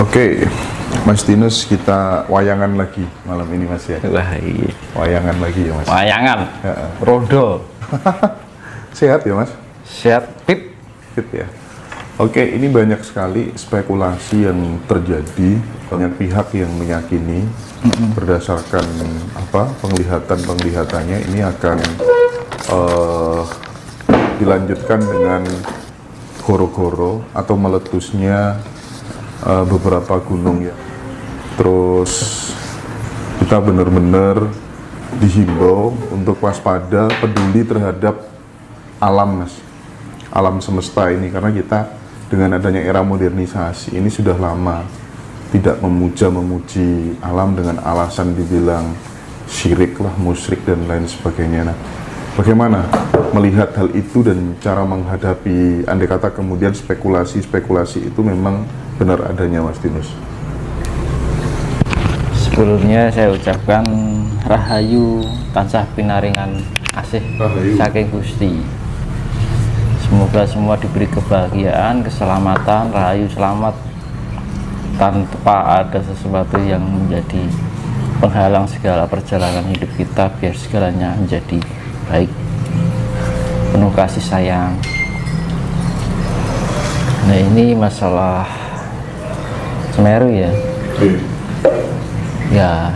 Oke, Mas Dinus, kita wayangan lagi malam ini Mas ya. Wah, iya. Wayangan lagi ya Mas. Wayangan. Ya. Rondo. Sehat ya Mas? Sehat, fit. Fit ya. Oke, ini banyak sekali spekulasi yang terjadi, banyak pihak yang meyakini berdasarkan penglihatan-penglihatannya ini akan dilanjutkan dengan goro-goro atau meletusnya beberapa gunung ya. Terus kita benar-benar dihimbau untuk waspada, peduli terhadap alam Mas, alam semesta ini, karena kita dengan adanya era modernisasi ini sudah lama tidak memuji alam dengan alasan dibilang syirik lah, musyrik dan lain sebagainya. Nah, bagaimana melihat hal itu dan cara menghadapi, andai kata kemudian spekulasi itu memang benar adanya Mas Dinus? Sebelumnya saya ucapkan rahayu tansah pinaringan asih saking Gusti. Semoga semua diberi kebahagiaan, keselamatan, rahayu selamat tanpa ada sesuatu yang menjadi penghalang segala perjalanan hidup kita, biar segalanya menjadi baik, penuh kasih sayang. Nah, ini masalah Semeru ya. Ya,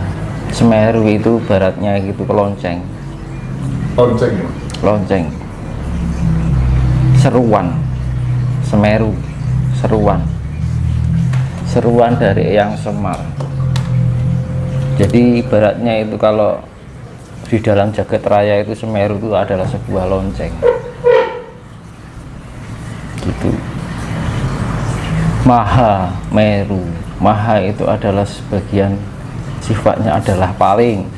Semeru itu baratnya gitu lonceng. Lonceng ya? Lonceng. Seruan. Semeru. Seruan. Seruan dari Eyang Semar. Jadi baratnya itu kalau di dalam jagat raya itu Semeru itu adalah sebuah lonceng. Gitu. Maha Meru. Maha itu adalah sebagian sifatnya adalah paling.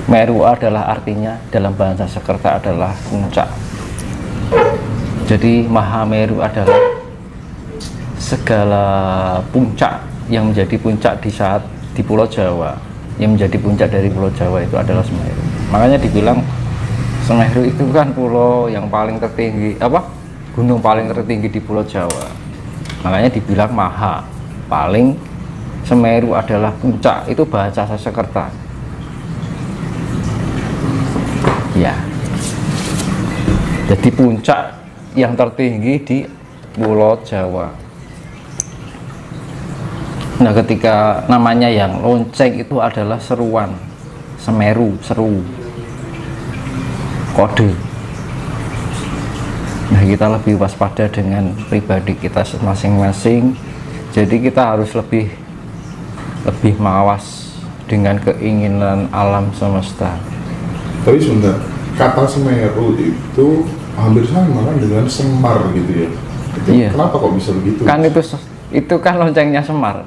Meru adalah artinya dalam bahasa Sanskerta adalah puncak. Jadi Maha Meru adalah segala puncak yang menjadi puncak di Pulau Jawa. Yang menjadi puncak dari Pulau Jawa itu adalah Semeru. Makanya dibilang Semeru itu kan pulau yang paling tertinggi, gunung paling tertinggi di Pulau Jawa. Makanya dibilang maha, paling. Semeru adalah puncak, itu bahasa Sanskerta. Ya. Jadi puncak yang tertinggi di Pulau Jawa. Nah, ketika namanya yang lonceng itu adalah seruan. Semeru, seru. Kode. Nah, kita lebih waspada dengan pribadi kita masing-masing. Jadi kita harus lebih mawas dengan keinginan alam semesta. Tapi sebentar, kata Semeru itu hampir sama kan dengan Semar gitu ya. Iya. Kenapa kok bisa begitu? Kan itu kan loncengnya Semar.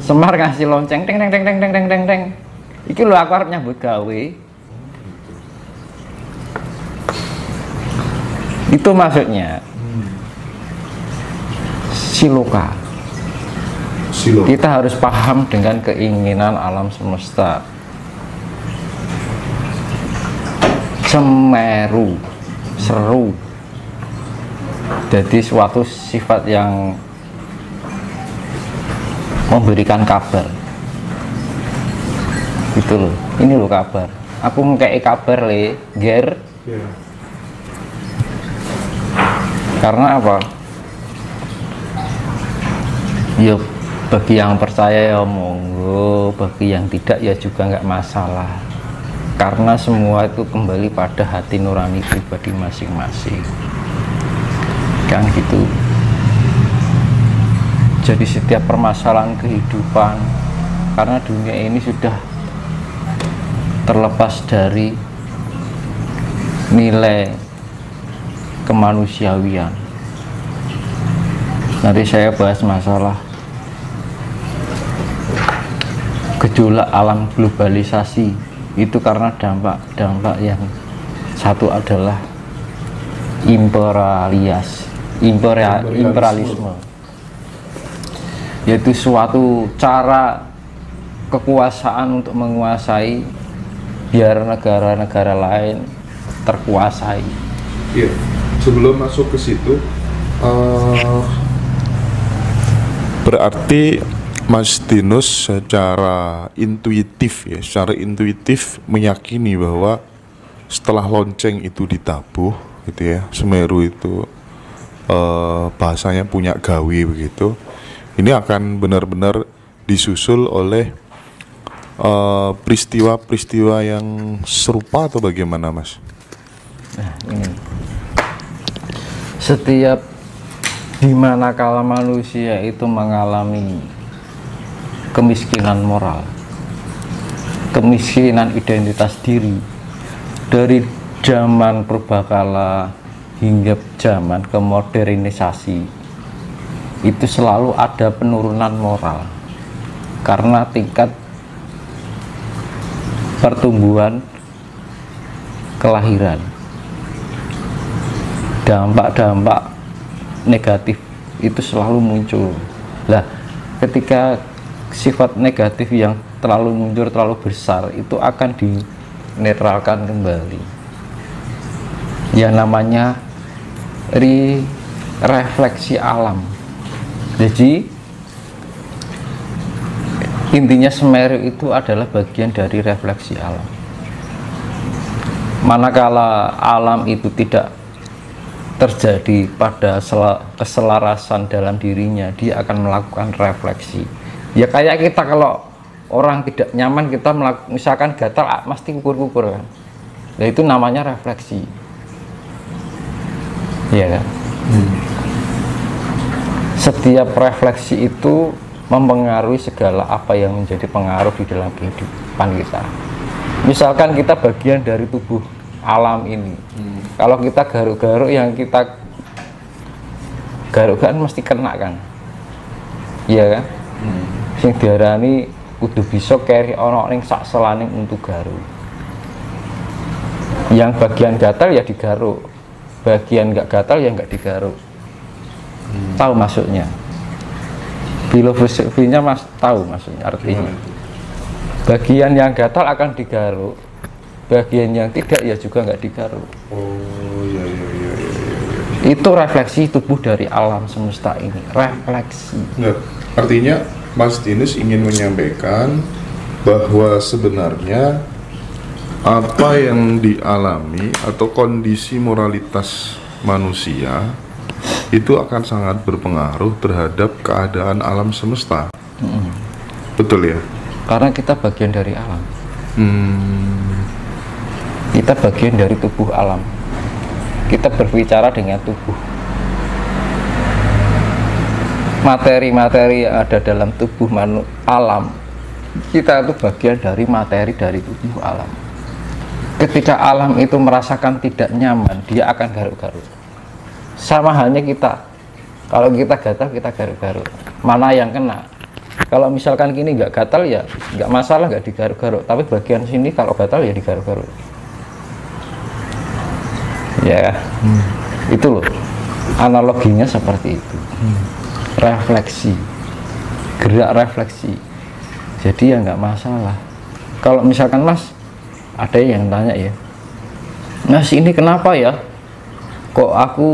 Semar ngasih lonceng teng teng teng teng teng teng teng. Iki lho aku arep nyambut gawe. Itu maksudnya. Siloka. Kita harus paham dengan keinginan alam semesta. Semeru, seru. Jadi suatu sifat yang memberikan kabar. Gitu loh. Ini loh kabar. Aku ngekei kabar le, ger. Yeah. Karena apa? Ya bagi yang percaya ya monggo, bagi yang tidak ya juga nggak masalah. Karena semua itu kembali pada hati nurani pribadi masing-masing. Kan gitu. Jadi setiap permasalahan kehidupan, karena dunia ini sudah terlepas dari nilai kemanusiawian. Nanti saya bahas masalah gejolak alam globalisasi itu karena dampak yang satu adalah imperialisme, yaitu suatu cara kekuasaan untuk menguasai biar negara-negara lain terkuasai. Iya, sebelum masuk ke situ, Berarti Mas Dinus secara intuitif ya, secara intuitif meyakini bahwa setelah lonceng itu ditabuh gitu ya, Semeru itu bahasanya punya gawe begitu, ini akan benar-benar disusul oleh peristiwa-peristiwa yang serupa atau bagaimana, Mas? Nah, ini setiap dimana kala manusia itu mengalami kemiskinan moral, kemiskinan identitas diri, dari zaman purbakala hingga zaman kemodernisasi, itu selalu ada penurunan moral karena tingkat pertumbuhan kelahiran. Dampak-dampak negatif itu selalu muncul. Lah, ketika sifat negatif yang terlalu muncul, terlalu besar, itu akan dinetralkan kembali. Yang namanya refleksi alam. Jadi intinya Semeru itu adalah bagian dari refleksi alam. Manakala alam itu tidak terjadi pada keselarasan dalam dirinya, dia akan melakukan refleksi. Ya kayak kita kalau orang tidak nyaman, kita misalkan gatal, mesti kukur-kukur kan. Nah, itu namanya refleksi. Iya kan? Setiap refleksi itu mempengaruhi segala apa yang menjadi pengaruh di dalam kehidupan kita. Misalkan kita bagian dari tubuh alam ini, kalau kita garuk-garuk, yang kita garuk kan mesti kena kan, iya kan? Sing diarani kudu bisa keri ono ning sak selaning untuk garuk. Yang bagian gatal ya digaruk, bagian nggak gatal ya nggak digaruk. Tahu maksudnya? Filosofinya Mas tahu maksudnya, artinya bagian yang gatal akan digaruk, bagian yang tidak ya juga nggak digaruk. Oh iya. Itu refleksi tubuh dari alam semesta ini, refleksi. Nah, artinya Mas Dinus ingin menyampaikan bahwa sebenarnya apa yang dialami atau kondisi moralitas manusia itu akan sangat berpengaruh terhadap keadaan alam semesta. Betul ya? Karena kita bagian dari alam. Kita bagian dari tubuh alam. Kita berbicara dengan tubuh. Materi-materi yang ada dalam tubuh alam, kita itu bagian dari materi dari tubuh alam. Ketika alam itu merasakan tidak nyaman, dia akan garuk-garuk. Sama halnya kita, kalau kita gatal, kita garuk-garuk. Mana yang kena? Kalau misalkan gini nggak gatal ya nggak masalah, nggak digaruk-garuk. Tapi bagian sini kalau gatal ya digaruk-garuk. Ya, itu loh analoginya seperti itu. Refleksi, gerak refleksi. Jadi ya nggak masalah. Kalau misalkan Mas, ada yang tanya ya, Mas ini kenapa ya? Kok aku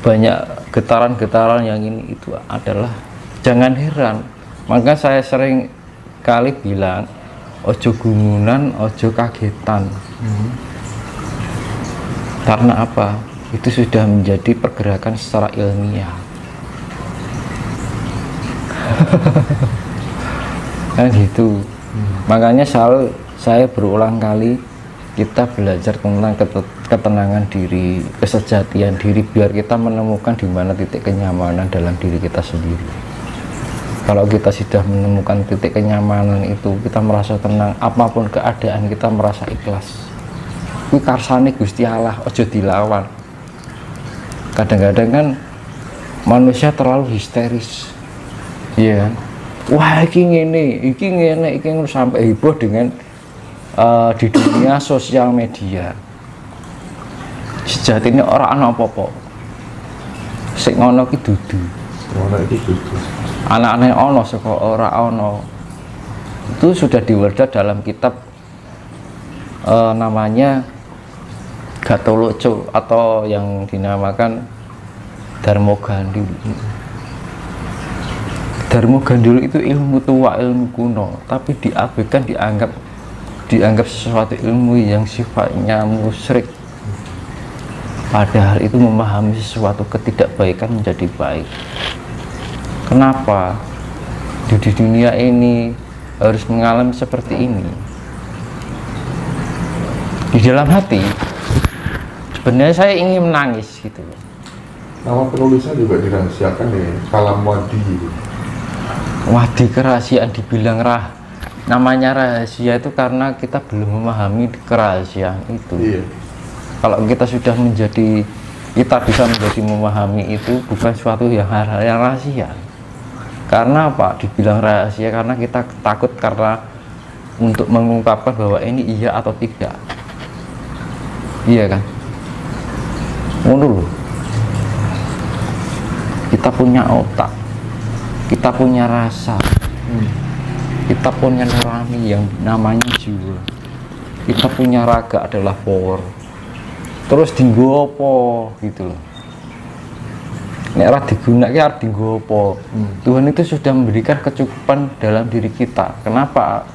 banyak getaran-getaran yang ini itu adalah, jangan heran. Maka saya sering kali bilang, ojo gumunan, ojo kagetan. Karena apa? Itu sudah menjadi pergerakan secara ilmiah. Kan gitu. Makanya saya berulang kali kita belajar tentang ketenangan diri, kesejatian diri, biar kita menemukan di mana titik kenyamanan dalam diri kita sendiri. Kalau kita sudah menemukan titik kenyamanan itu, kita merasa tenang, apapun keadaan kita merasa ikhlas. Kuwi karsane Gusti Allah, ojo dilawan. Kadang-kadang kan manusia terlalu histeris. Iya kan? Wah, iki ngene, iki sampai heboh dengan di dunia sosial media. Sejatinya orang ana apa-apa. Sing ngono ki dudu. Anak-anak ono saka ora ono. Itu sudah diwerda dalam kitab namanya Gatoloco atau yang dinamakan Dharma Gandhi. Darmo Gandul itu ilmu tua, ilmu kuno, tapi diabaikan, dianggap sesuatu ilmu yang sifatnya musyrik. Padahal itu memahami sesuatu ketidakbaikan menjadi baik. Kenapa di dunia ini harus mengalami seperti ini? Di dalam hati sebenarnya saya ingin menangis gitu. Nama penulisnya juga dirahasiakan ya, Kalam Wadi gitu. Wadi, kerahasiaan dibilang namanya rahasia itu karena kita belum memahami kerahasiaan itu. Iya. Kalau kita sudah kita bisa menjadi memahami itu bukan suatu yang hal yang rahasia. Karena apa? Dibilang rahasia karena kita takut karena untuk mengungkapkan bahwa ini iya atau tidak. Iya kan? Ngono loh. Kita punya otak, kita punya rasa, kita punya nurani yang namanya jiwa, kita punya raga adalah power. Terus dienggo apa gitu loh. Nek ora digunakake arep dienggo apa? Tuhan itu sudah memberikan kecukupan dalam diri kita. Kenapa?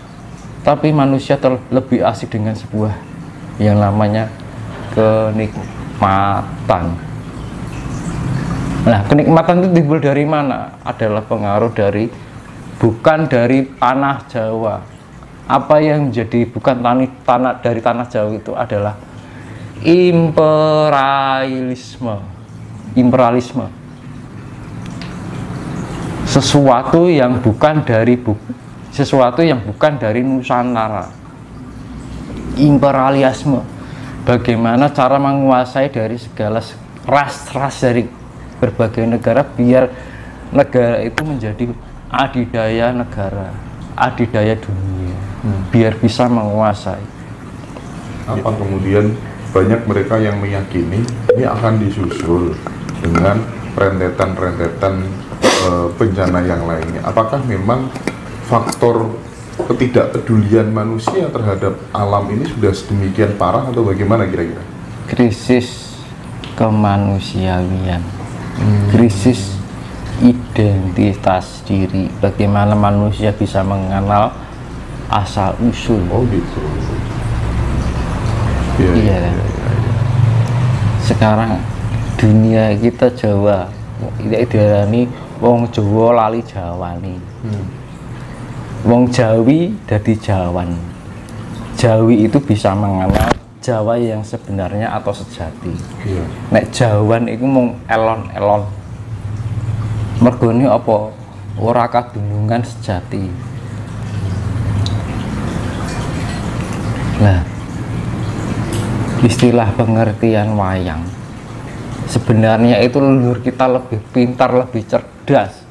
Tapi manusia lebih asik dengan sebuah yang namanya kenikmatan. Nah, kenikmatan itu timbul dari mana? Adalah pengaruh bukan dari tanah Jawa. Apa yang menjadi bukan dari tanah Jawa itu adalah imperialisme. Sesuatu yang bukan dari Nusantara. Imperialisme. Bagaimana cara menguasai dari segala ras dari berbagai negara biar negara itu menjadi adidaya negara, adidaya dunia, biar bisa menguasai. Apa kemudian banyak mereka yang meyakini ini akan disusul dengan rentetan-rentetan bencana yang lainnya. Apakah memang faktor ketidakpedulian manusia terhadap alam ini sudah sedemikian parah atau bagaimana kira-kira? Krisis kemanusiaan, krisis identitas diri. Bagaimana manusia bisa mengenal asal usul? Oh gitu. Iya kan? Sekarang dunia kita Jawa, tidak diarani wong Jawa lali Jawani. Wong Jawi dadi Jawan. Jawi itu bisa mengenal Jawa yang sebenarnya atau sejati. Iya. Nek Jawan itu mung elon-elon. Mergone apa? Ora kadunungan sejati. Nah, istilah pengertian wayang sebenarnya itu leluhur kita lebih pintar, lebih cerdas.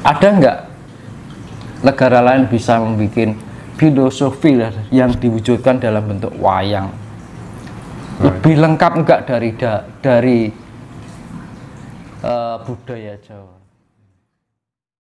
Ada nggak negara lain bisa membuat filosofi yang diwujudkan dalam bentuk wayang? Lebih lengkap enggak dari budaya Jawa?